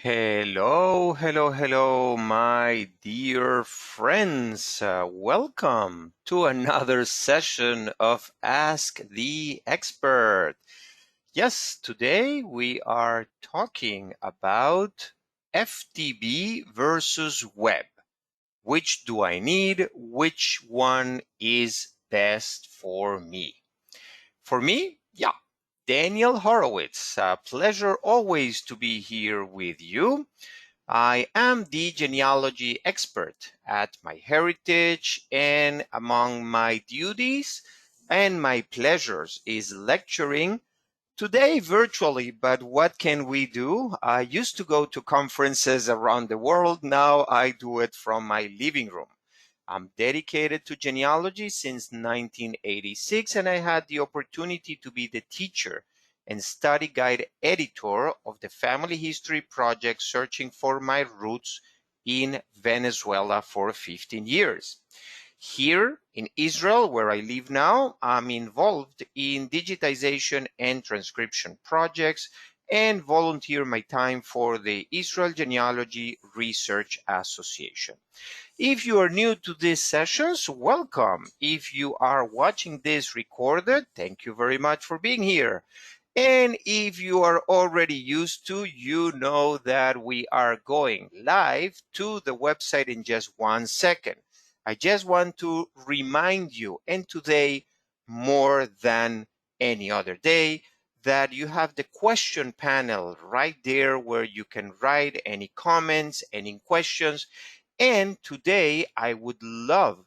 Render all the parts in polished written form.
Hello, hello, hello, my dear friends. Welcome to another session of Ask the Expert. Yes, today we are talking about FTB versus web. Which do I need? Which one is best for me? For me, yeah, Daniel Horowitz. Pleasure always to be here with you. I am the genealogy expert at MyHeritage, and among my duties and my pleasures is lecturing today virtually, but what can we do? I used to go to conferences around the world. Now I do it from my living room. I'm dedicated to genealogy since 1986, and I had the opportunity to be the teacher and study guide editor of the Family History Project, searching for my roots in Venezuela for 15 years. Here in Israel, where I live now, I'm involved in digitization and transcription projects and volunteer my time for the Israel Genealogy Research Association. If you are new to these sessions, welcome. If you are watching this recorded, thank you very much for being here. And if you are already used to, you know that we are going live to the website in just 1 second. I just want to remind you, and today more than any other day, that you have the question panel right there where you can write any comments, any questions. And today I would love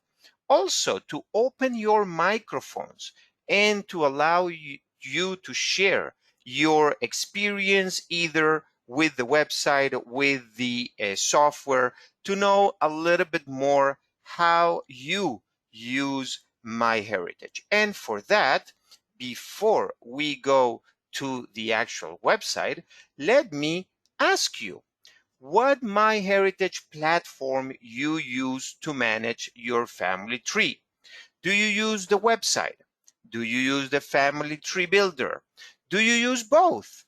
also to open your microphones and to allow you to share your experience either with the website, with the software, to know a little bit more how you use MyHeritage. And for that, before we go to the actual website, let me ask you what MyHeritage platform you use to manage your family tree. Do you use the website? Do you use the family tree builder? Do you use both?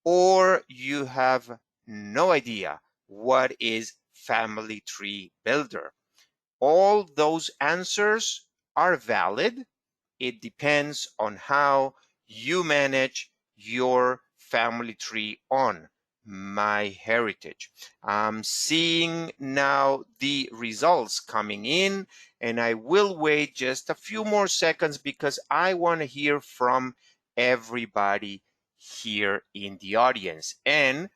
Or you have no idea what is family tree builder? All those answers are valid. It depends on how you manage your family tree on MyHeritage. I'm seeing now the results coming in, and I will wait just a few more seconds because I want to hear from everybody here in the audience. And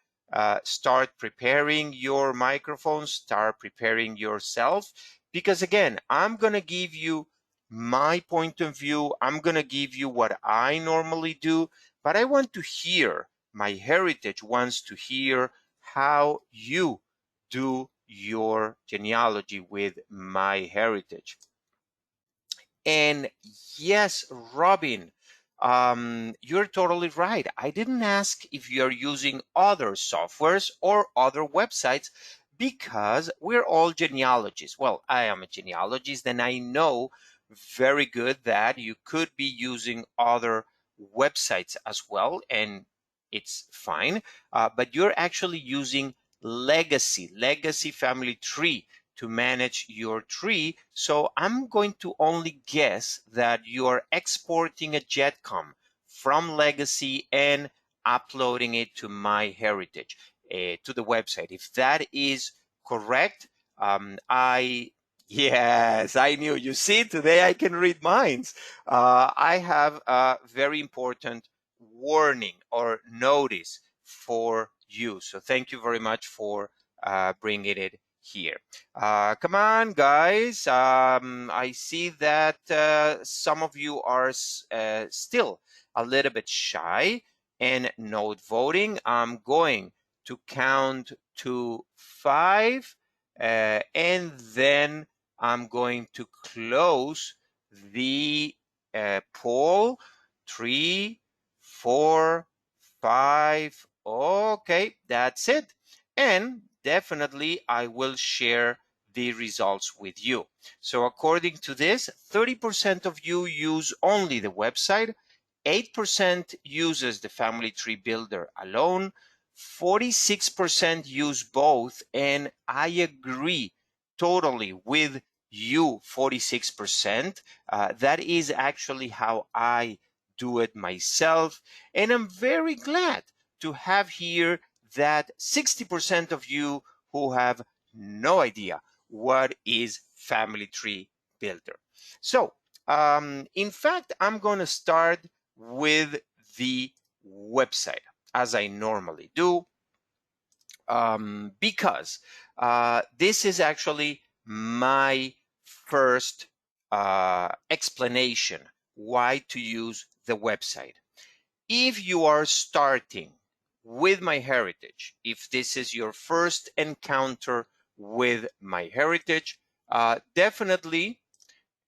start preparing your microphone, start preparing yourself, because again, I'm going to give you my point of view. I'm going to give you what I normally do, but I want to hear, MyHeritage wants to hear how you do your genealogy with MyHeritage. And yes, Robin, you're totally right. I didn't ask if you're using other softwares or other websites because we're all genealogists. Well, I am a genealogist and I know very good that you could be using other websites as well, and it's fine. But you're actually using Legacy Family Tree to manage your tree. So I'm going to only guess that you are exporting a JETCOM from Legacy and uploading it to MyHeritage, to the website. If that is correct, yes, I knew. You see, today I can read minds. I have a very important warning or notice for you. So thank you very much for bringing it here. Come on, guys. I see that some of you are still a little bit shy and not voting. I'm going to count to 5, and then I'm going to close the poll. 3, 4, 5. Okay, that's it. And definitely I will share the results with you. So according to this, 30% of you use only the website, 8% uses the family tree builder alone, 46% use both, and I agree totally with you, 46%. That is actually how I do it myself, and I'm very glad to have here that 60% of you who have no idea what is Family Tree Builder. So, in fact, I'm going to start with the website as I normally do, because this is actually my first explanation why to use the website. If you are starting with MyHeritage, if this is your first encounter with MyHeritage, definitely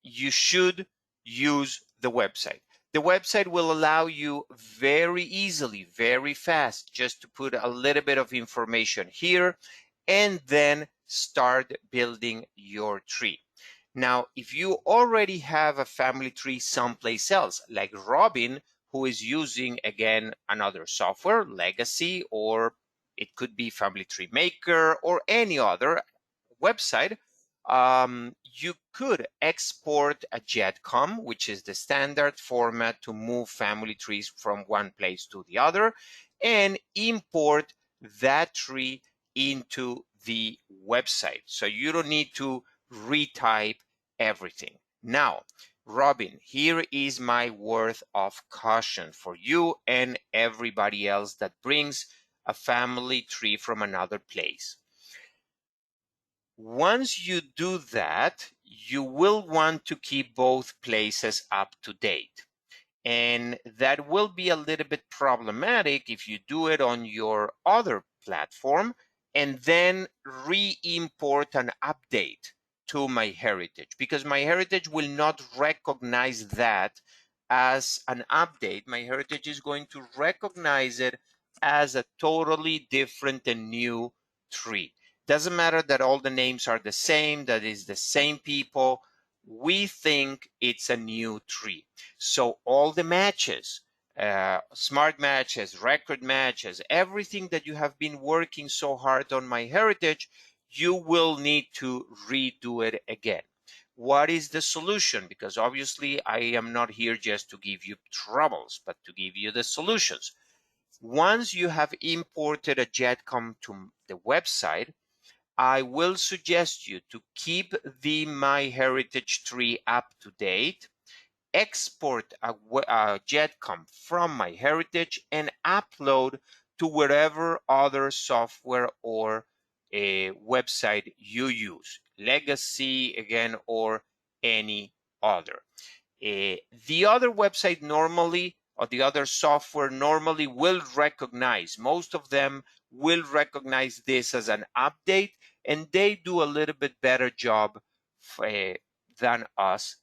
you should use the website. The website will allow you very easily, very fast, just to put a little bit of information here and then start building your tree. Now, if you already have a family tree someplace else, like Robin, who is using, again, another software, Legacy, or it could be Family Tree Maker or any other website, you could export a JEDCOM, which is the standard format to move family trees from one place to the other, and import that tree into the website. So you don't need to retype everything. Now, Robin, here is my word of caution for you and everybody else that brings a family tree from another place. Once you do that, you will want to keep both places up to date. And that will be a little bit problematic if you do it on your other platform and then re-import an update to MyHeritage, because MyHeritage will not recognize that as an update. MyHeritage is going to recognize it as a totally different and new tree. Doesn't matter that all the names are the same, that is the same people. We think it's a new tree. So all the matches, smart matches, record matches, everything that you have been working so hard on MyHeritage, you will need to redo it again. What is the solution? Because obviously I am not here just to give you troubles, but to give you the solutions. Once you have imported a JEDCOM to the website, I will suggest you to keep the MyHeritage tree up to date, export a JEDCOM from MyHeritage, and upload to wherever other software or a website you use, Legacy again, or any other. The other website normally, or the other software normally will recognize, most of them will recognize this as an update, and they do a little bit better job than us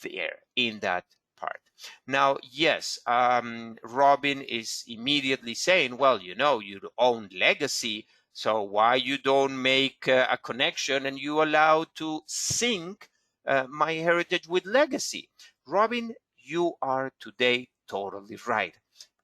there in that part. Now, yes, Robin is immediately saying, well, you know, you own Legacy, so why you don't make a connection and you allow to sync MyHeritage with Legacy? Robin, you are today totally right.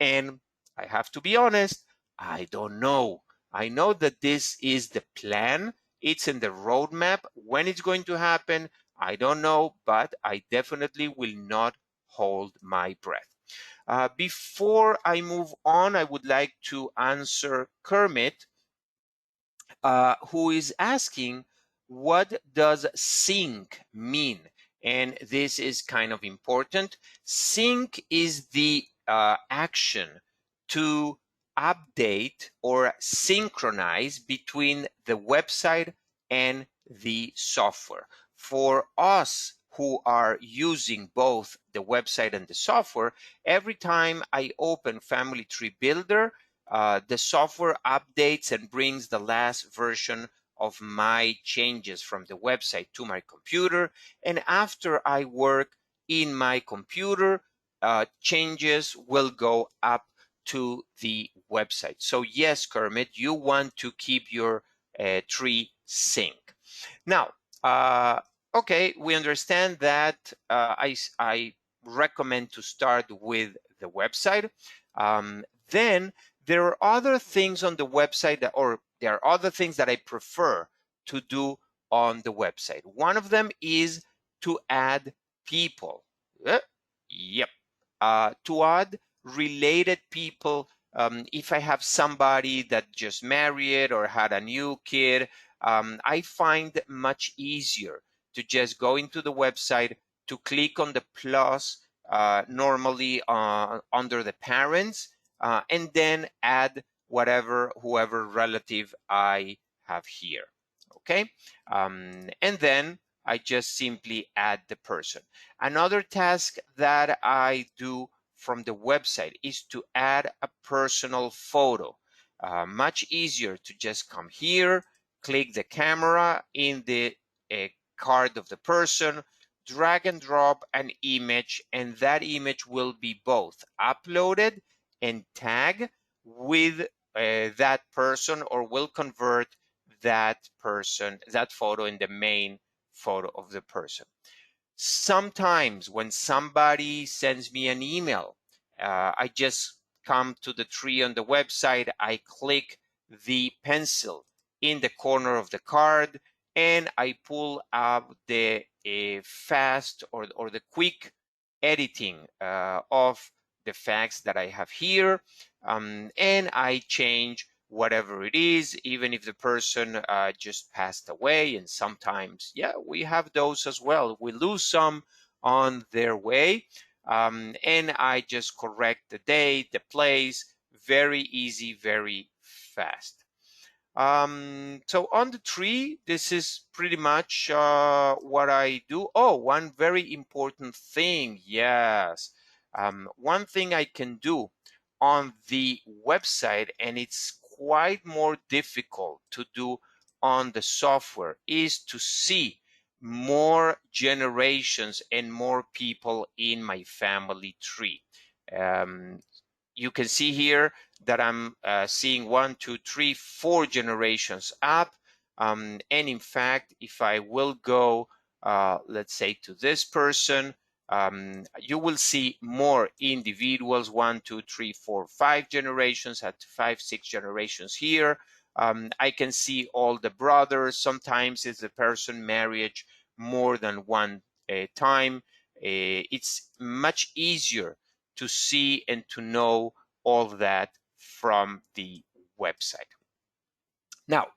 And I have to be honest, I don't know. I know that this is the plan. It's in the roadmap. When it's going to happen, I don't know, but I definitely will not hold my breath. Before I move on, I would like to answer Kermit, who is asking, what does sync mean? And this is kind of important. Sync is the action to update or synchronize between the website and the software. For us who are using both the website and the software, every time I open Family Tree Builder, the software updates and brings the last version of my changes from the website to my computer. And after I work in my computer, changes will go up to the website. So yes, Kermit, you want to keep your tree sync. Now, okay, we understand that I recommend to start with the website. Then There are other things on the website that, or there are other things that I prefer to do on the website. One of them is to add people. Yep. To add related people. If I have somebody that just married or had a new kid, I find it much easier to just go into the website, to click on the plus, normally under the parents, and then add whoever relative I have here. Okay, and then I just simply add the person. Another task that I do from the website is to add a personal photo. Much easier to just come here, click the camera in the card of the person, drag and drop an image, and that image will be both uploaded and tagged with that person, or will convert that photo in the main photo of the person. Sometimes when somebody sends me an email, I just come to the tree on the website, I click the pencil in the corner of the card, and I pull up the fast or the quick editing of the facts that I have here, and I change whatever it is, even if the person just passed away. And sometimes, yeah, we have those as well. We lose some on their way, and I just correct the date, the place, very easy, very fast. So on the tree, this is pretty much what I do. Oh, one very important thing, yes. One thing I can do on the website, and it's quite more difficult to do on the software, is to see more generations and more people in my family tree. You can see here that I'm seeing 1, 2, 3, 4 generations up. And in fact, if I will go, let's say, to this person, you will see more individuals, 1, 2, 3, 4, 5 generations, at 5, 6 generations here. I can see all the brothers. Sometimes it's a person marriage more than one time. It's much easier to see and to know all that from the website. Now,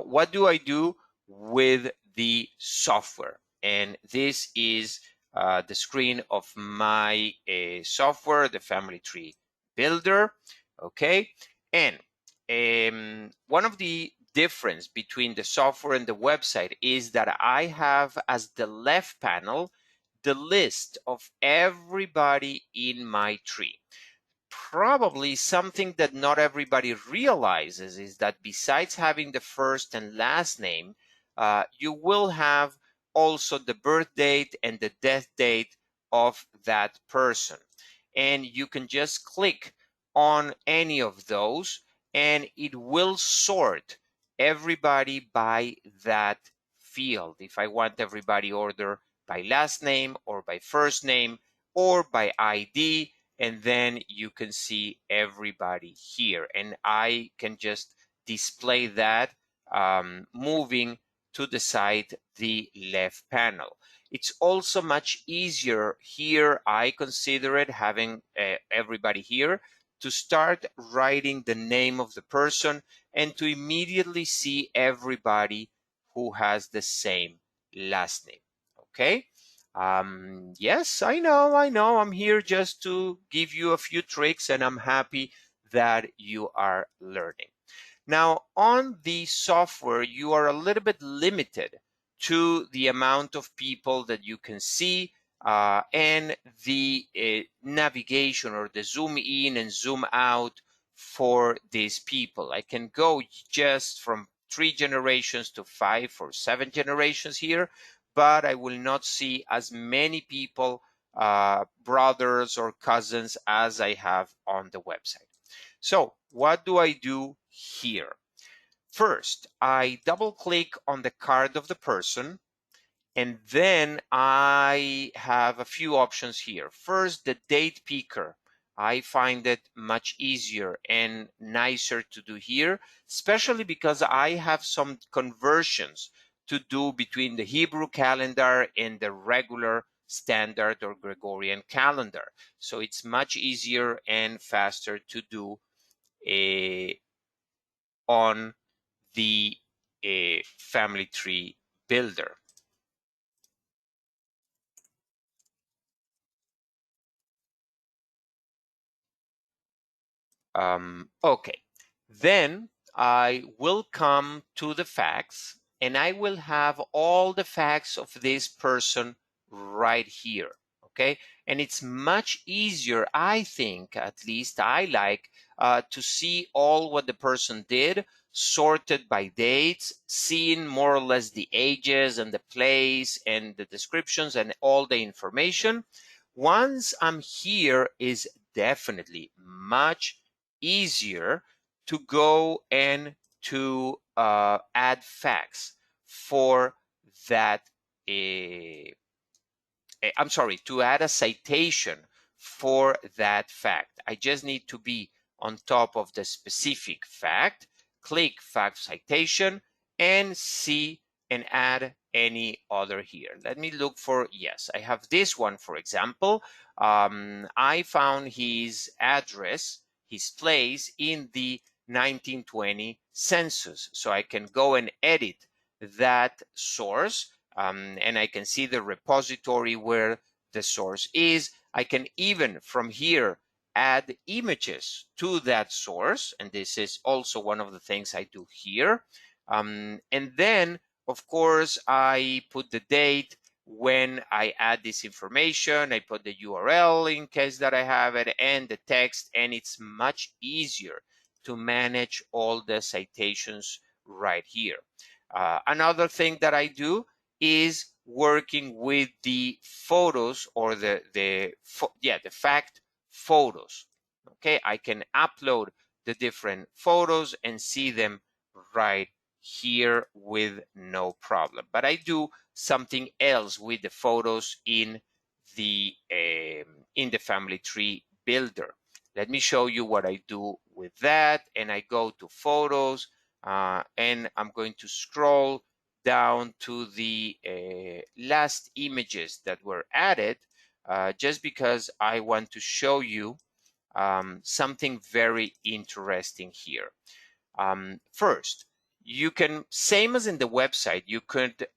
what do I do with the software? And this is the screen of my software, the Family Tree Builder. Okay, and one of the difference between the software and the website is that I have as the left panel the list of everybody in my tree. Probably something that not everybody realizes is that besides having the first and last name, you will have also the birth date and the death date of that person. And you can just click on any of those and it will sort everybody by that field. If I want everybody order by last name or by first name or by ID, and then you can see everybody here. And I can just display that moving to the side, the left panel. It's also much easier here, I consider it, having everybody here, to start writing the name of the person and to immediately see everybody who has the same last name. Okay? Yes, I know. I'm here just to give you a few tricks, and I'm happy that you are learning. Now, on the software, you are a little bit limited to the amount of people that you can see and the navigation or the zoom in and zoom out for these people. I can go just from 3 generations to 5 or 7 generations here, but I will not see as many people, brothers or cousins, as I have on the website. So what do I do here? First, I double click on the card of the person, and then I have a few options here. First, the date picker. I find it much easier and nicer to do here, especially because I have some conversions to do between the Hebrew calendar and the regular standard or Gregorian calendar. So it's much easier and faster to do on the family tree builder. Okay, then I will come to the facts and I will have all the facts of this person right here. Okay, and it's much easier, I think, at least I like, to see all what the person did, sorted by dates, seeing more or less the ages and the place and the descriptions and all the information. Once I'm here is definitely much easier to go and to add facts for that I'm sorry, to add a citation for that fact. I just need to be on top of the specific fact, click fact citation, and see and add any other here. Let me look for, yes, I have this one, for example. I found his address, his place in the 1920 census. So I can go and edit that source. And I can see the repository where the source is. I can even from here add images to that source, and this is also one of the things I do here. And then, of course, I put the date when I add this information. I put the URL in case that I have it, and the text, and it's much easier to manage all the citations right here. Another thing that I do is working with the photos or the fact photos. Okay, I can upload the different photos and see them right here with no problem. But I do something else with the photos in the family tree builder. Let me show you what I do with that. And I go to photos and I'm going to scroll down to the last images that were added, just because I want to show you something very interesting here. First, you can, same as in the website, you could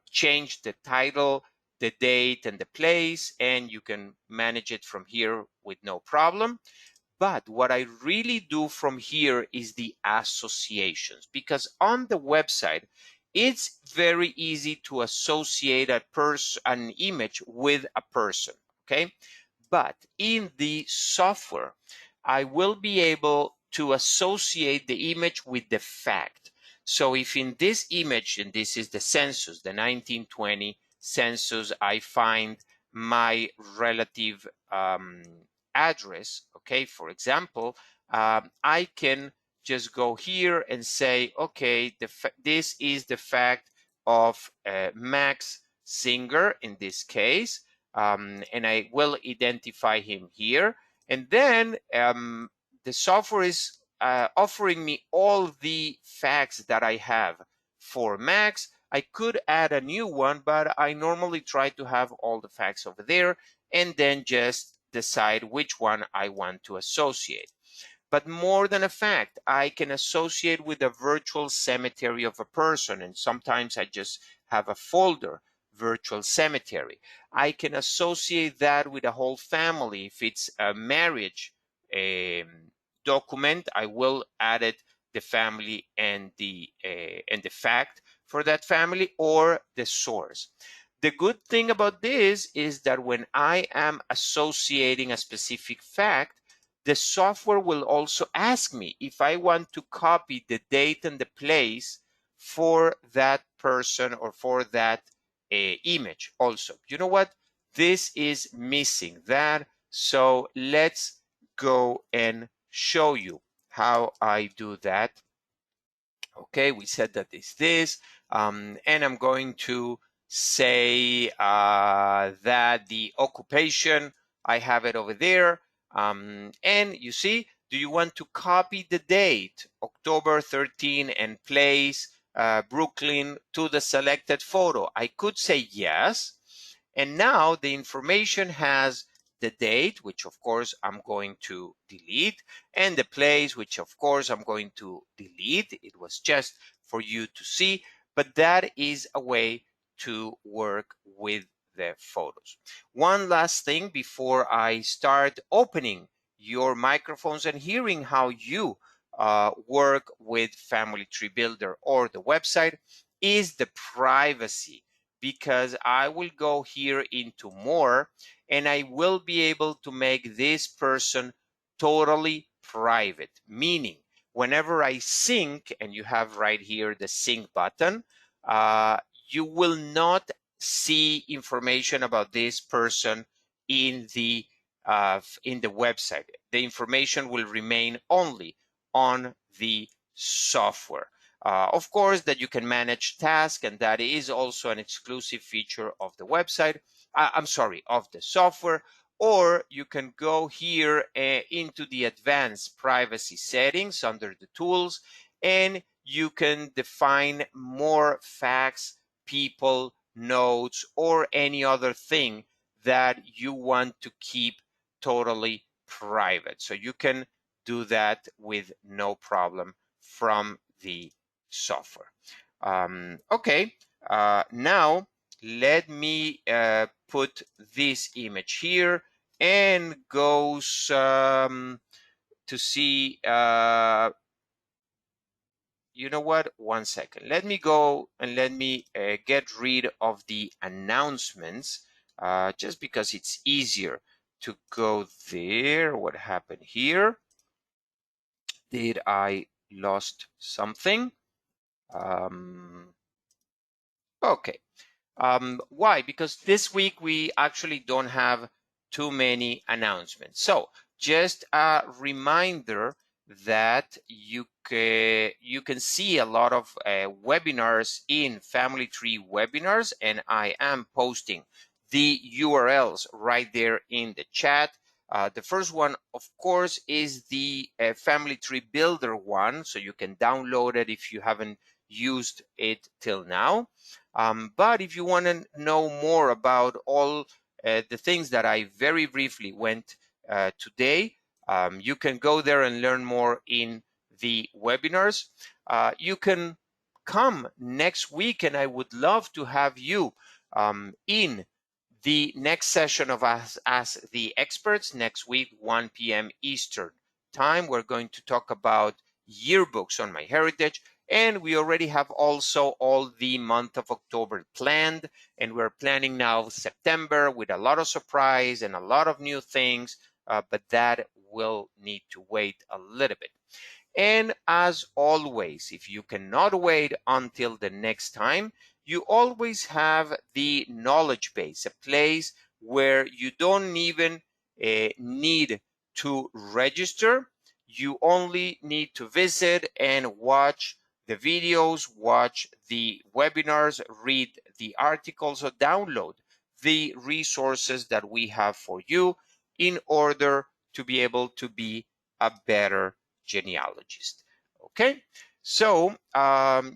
change the title, the date, and the place, and you can manage it from here with no problem. But what I really do from here is the associations, because on the website, it's very easy to associate an image with a person, okay? But in the software, I will be able to associate the image with the fact. So if in this image, and this is the census, the 1920 census, I find my relative address, okay, for example, I can just go here and say, okay, this is the fact of Max Singer in this case, and I will identify him here. And then the software is offering me all the facts that I have for Max. I could add a new one, but I normally try to have all the facts over there and then just decide which one I want to associate. But more than a fact, I can associate with a virtual cemetery of a person, and sometimes I just have a folder, virtual cemetery. I can associate that with a whole family. If it's a marriage document, I will add it, the family and the fact for that family or the source. The good thing about this is that when I am associating a specific fact, the software will also ask me if I want to copy the date and the place for that person or for that image also. You know what? This is missing that. So let's go and show you how I do that. Okay, we said that it's this, and I'm going to say that the occupation, I have it over there. And you see, do you want to copy the date, October 13, and place Brooklyn to the selected photo? I could say yes. And now the information has the date, which of course I'm going to delete, and the place, which of course I'm going to delete. It was just for you to see, but that is a way to work with the photos. One last thing before I start opening your microphones and hearing how you work with Family Tree Builder or the website is the privacy, because I will go here into more and I will be able to make this person totally private, meaning whenever I sync, and you have right here the sync button, you will not see information about this person in the website. The information will remain only on the software. Of course, that you can manage tasks, and that is also an exclusive feature of the website. I'm sorry, of the software. Or you can go here into the advanced privacy settings under the tools, and you can define more facts, people, notes, or any other thing that you want to keep totally private. So you can do that with no problem from the software. Okay, now let me put this image here and goes to see, you know what, 1 second. Let me go and let me get rid of the announcements just because it's easier to go there. What happened here? Did I lost something? Okay. Why? Because this week we actually don't have too many announcements. So just a reminder that you can see a lot of webinars in Family Tree Webinars, and I am posting the URLs right there in the chat. The first one, of course, is the Family Tree Builder one, so you can download it if you haven't used it till now. But if you want to know more about all the things that I very briefly went today, you can go there and learn more in the webinars. You can come next week, and I would love to have you in the next session of us as the experts next week, 1 p.m. Eastern time. We're going to talk about yearbooks on MyHeritage. And we already have also all the month of October planned, and we're planning now September with a lot of surprise and a lot of new things, but that will need to wait a little bit. And as always, if you cannot wait until the next time, you always have the knowledge base, a place where you don't even need to register. You only need to visit and watch the videos, watch the webinars, read the articles, or download the resources that we have for you in order to be able to be a better genealogist. Okay, so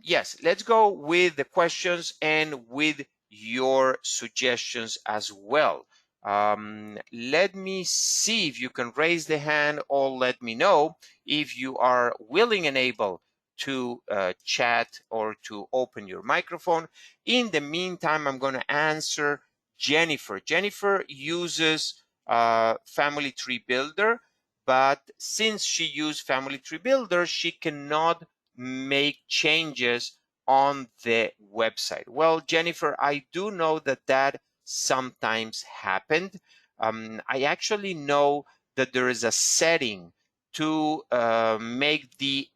yes, let's go with the questions and with your suggestions as well. Let me see if you can raise the hand, or let me know if you are willing and able to chat or to open your microphone. In the meantime, I'm going to answer Jennifer. Jennifer uses Family Tree Builder, but since she used Family Tree Builder, she cannot make changes on the website. Well, Jennifer, I do know that that sometimes happened. I actually know that there is a setting to make the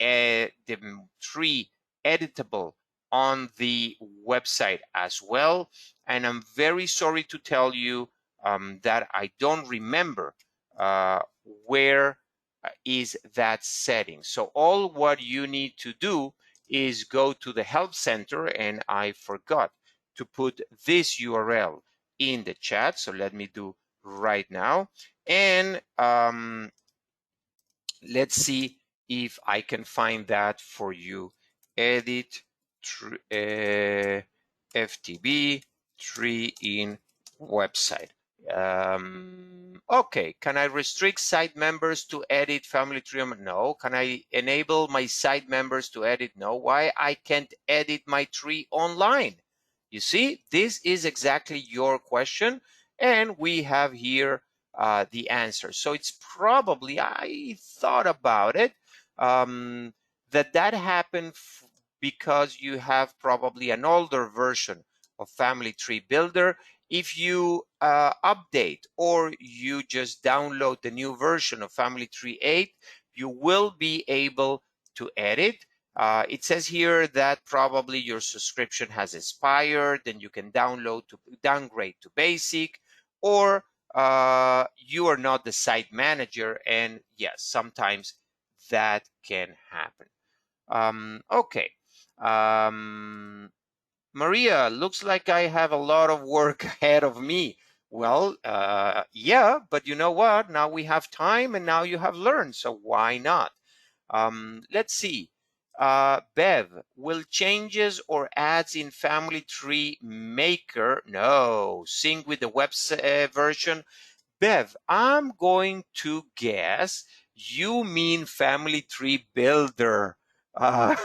tree editable on the website as well. And I'm very sorry to tell you that I don't remember where is that setting. So all what you need to do is go to the help center, and I forgot to put this URL in the chat. So let me do right now. And let's see if I can find that for you. Edit FTB tree in website. Okay, can I restrict site members to edit family tree? No. Can I enable my site members to edit? No. Why I can't edit my tree online? You see, this is exactly your question, and we have here the answer. So it's probably, I thought about it, that happened because you have probably an older version of Family Tree Builder. If you update or you just download the new version of Family Tree 8, you will be able to edit. It says here that probably your subscription has expired, and you can downgrade to basic, or you are not the site manager, and yes, sometimes that can happen. Okay. Maria, looks like I have a lot of work ahead of me. Well, yeah, but you know what? Now we have time, and now you have learned, so why not? Let's see. Bev, will changes or adds in Family Tree Maker? No, sync with the web version. Bev, I'm going to guess you mean Family Tree Builder. Uh,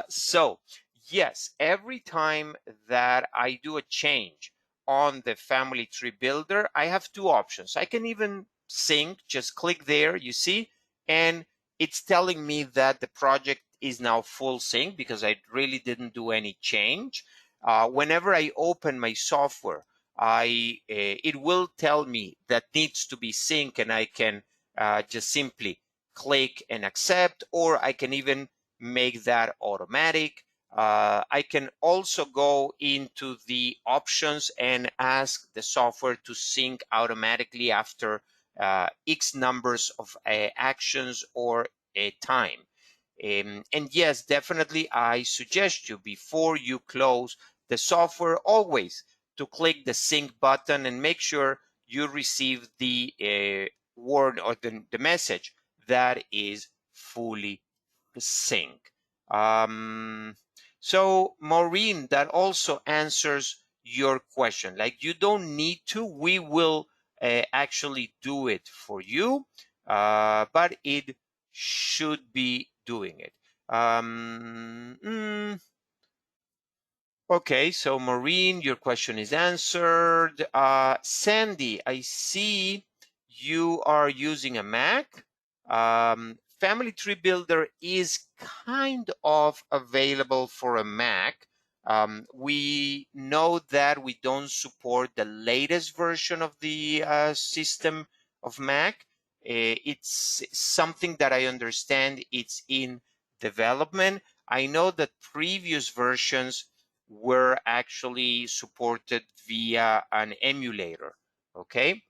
so, yes, every time that I do a change on the Family Tree Builder, I have two options. I can even sync, just click there, you see, and it's telling me that the project is now full sync because I really didn't do any change. Whenever I open my software, it will tell me that needs to be synced, and I can just simply click and accept, or I can even make that automatic. I can also go into the options and ask the software to sync automatically after X numbers of actions or a time. And yes, definitely, I suggest you, before you close the software, always to click the sync button and make sure you receive the word or the message that is fully sync. So Maureen, that also answers your question. Like, you don't need to, we will actually do it for you, but it should be doing it. Okay, so Maureen, your question is answered. Sandy, I see you are using a Mac. Family Tree Builder is kind of available for a Mac. We know that we don't support the latest version of the system of Mac. It's something that I understand it's in development. I know that previous versions were actually supported via an emulator, okay?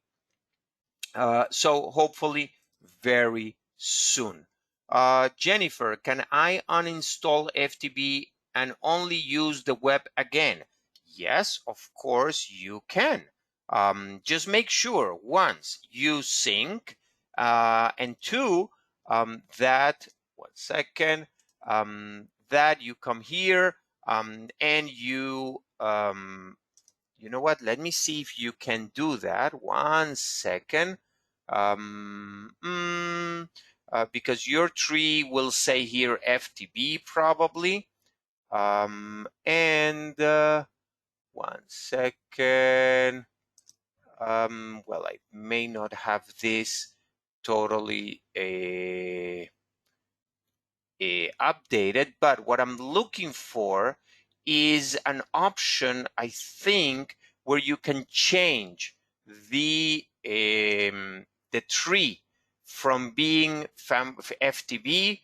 So hopefully very soon. Jennifer, can I uninstall FTB and only use the web again? Yes, of course you can. Just make sure, once, you sync, and two, that, one second, that you come here, and you know what? Let me see if you can do that. One second. Because your tree will say here FTB probably. And one second. Well, I may not have this totally updated, but what I'm looking for is an option, I think, where you can change the tree from being FTB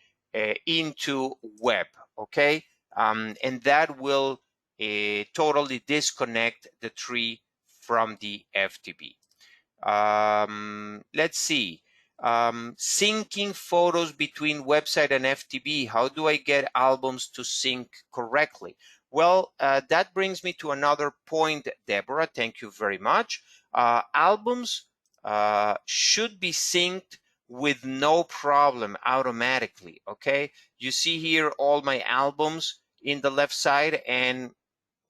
into web, okay? And that will totally disconnect the tree from the FTB. Let's see. Syncing photos between website and FTB. How do I get albums to sync correctly? Well, that brings me to another point, Deborah. Thank you very much. Albums should be synced with no problem automatically, okay? You see here all my albums in the left side, and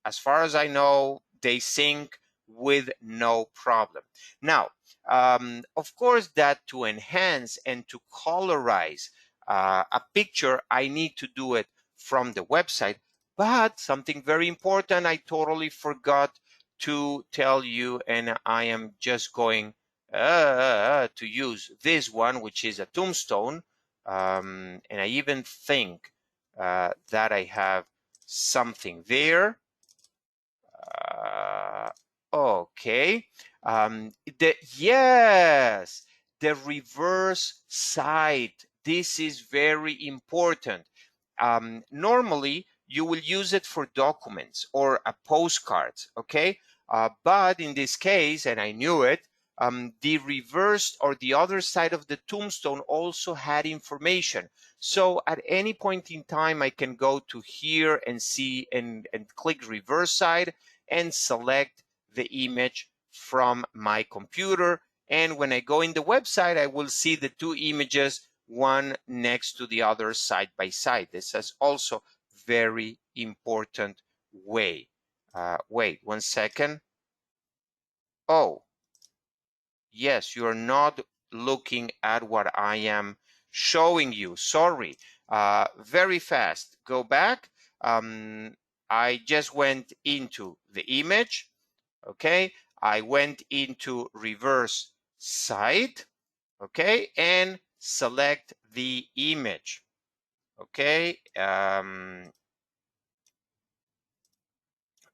as far as I know, they sync with no problem. Now, of course, that to enhance and to colorize a picture, I need to do it from the website. But something very important, I totally forgot to tell you, and I am just going to use this one, which is a tombstone. And I even think that I have something there. Okay. Yes, the reverse side. This is very important. Normally, you will use it for documents or a postcard, okay? But in this case, and I knew it, the reverse or the other side of the tombstone also had information. So at any point in time, I can go to here and see and click reverse side and select the image from my computer. And when I go in the website, I will see the two images, one next to the other side by side. This is also very important way. Wait 1 second. Oh, yes, you're not looking at what I am showing you. Sorry. Very fast. Go back. I just went into the image. Okay. I went into reverse side. Okay. And select the image. Okay.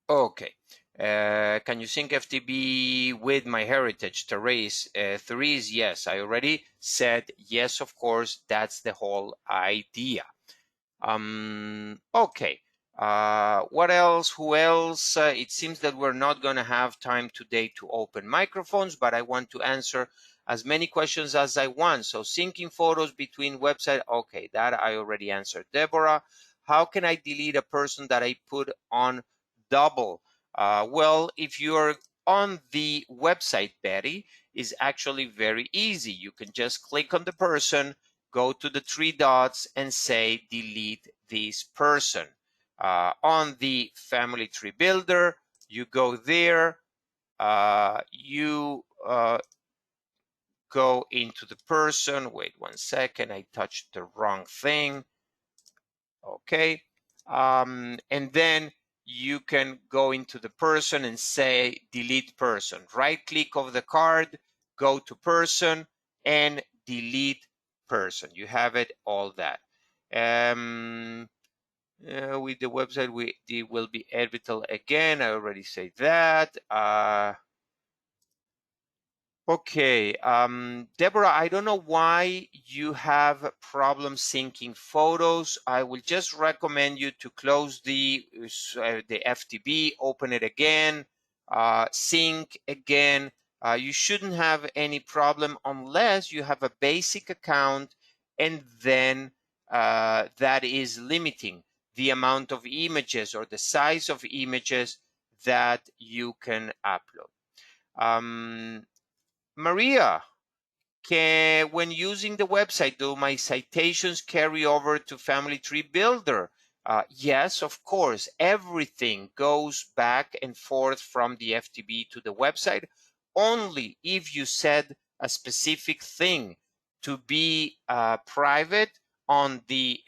Okay. Can you sync FTB with MyHeritage, Therese? Therese, yes, I already said yes, of course. That's the whole idea. Okay. What else? Who else? It seems that we're not going to have time today to open microphones, but I want to answer as many questions as I want. So syncing photos between websites. Okay, that I already answered. Deborah, how can I delete a person that I put on double? Well, if you're on the website, Betty, is actually very easy. You can just click on the person, go to the three dots and say delete this person. On the family tree builder, you go there, you go into the person. Wait 1 second, I touched the wrong thing. Okay. And then you can go into the person and say delete person. Right click of the card, go to person and delete person. You have it, all that. With the website, it will be editable again. I already said that. Okay, Deborah, I don't know why you have problems syncing photos. I will just recommend you to close the FTB, open it again, sync again. You shouldn't have any problem unless you have a basic account and then that is limiting the amount of images or the size of images that you can upload. Maria, when using the website, do my citations carry over to Family Tree Builder? Yes, of course. Everything goes back and forth from the FTB to the website. Only if you set a specific thing to be private on the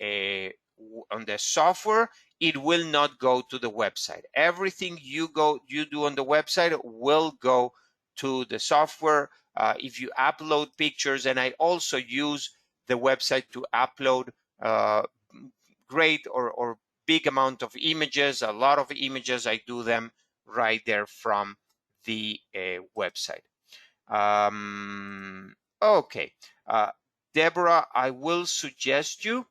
software, it will not go to the website. Everything you do on the website will go to the software. If you upload pictures, and I also use the website to upload great or big amount of images, a lot of images, I do them right there from the website. Okay, Deborah, I will suggest you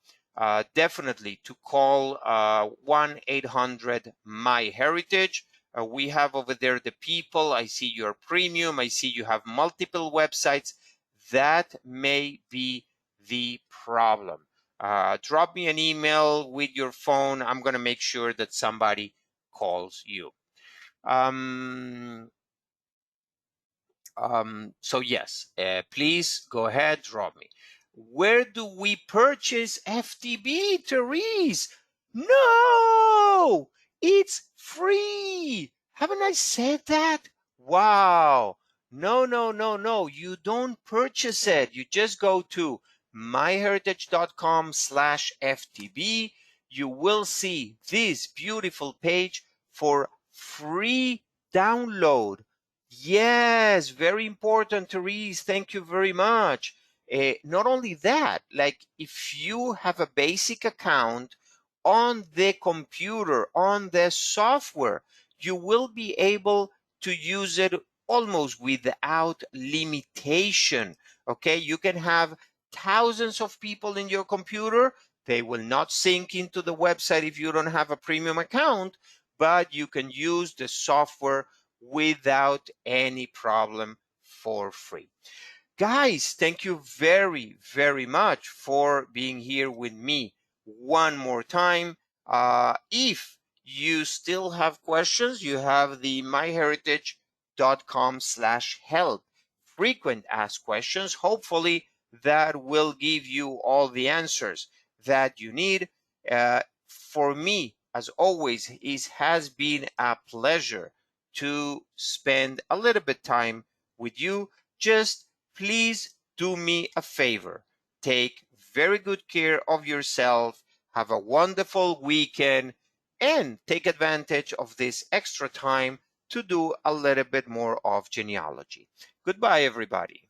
definitely to call 1-800-MyHeritage. We have over there the people. I see your premium. I see you have multiple websites. That may be the problem. Drop me an email with your phone. I'm going to make sure that somebody calls you. So yes, please go ahead, drop me. Where do we purchase FTB, Therese? No, it's free. Haven't I said that? Wow. No, no, no, no. You don't purchase it. You just go to myheritage.com/FTB. You will see this beautiful page for free download. Yes, very important, Therese. Thank you very much. Not only that, like if you have a basic account on the computer, on the software, you will be able to use it almost without limitation. Okay, you can have thousands of people in your computer. They will not sync into the website if you don't have a premium account, but you can use the software without any problem for free. Guys, thank you very, very much for being here with me one more time. If you still have questions, you have the myheritage.com/help frequent asked questions. Hopefully that will give you all the answers that you need. For me, as always, it has been a pleasure to spend a little bit time with you. Just please do me a favor. Take very good care of yourself. Have a wonderful weekend and take advantage of this extra time to do a little bit more of genealogy. Goodbye, everybody.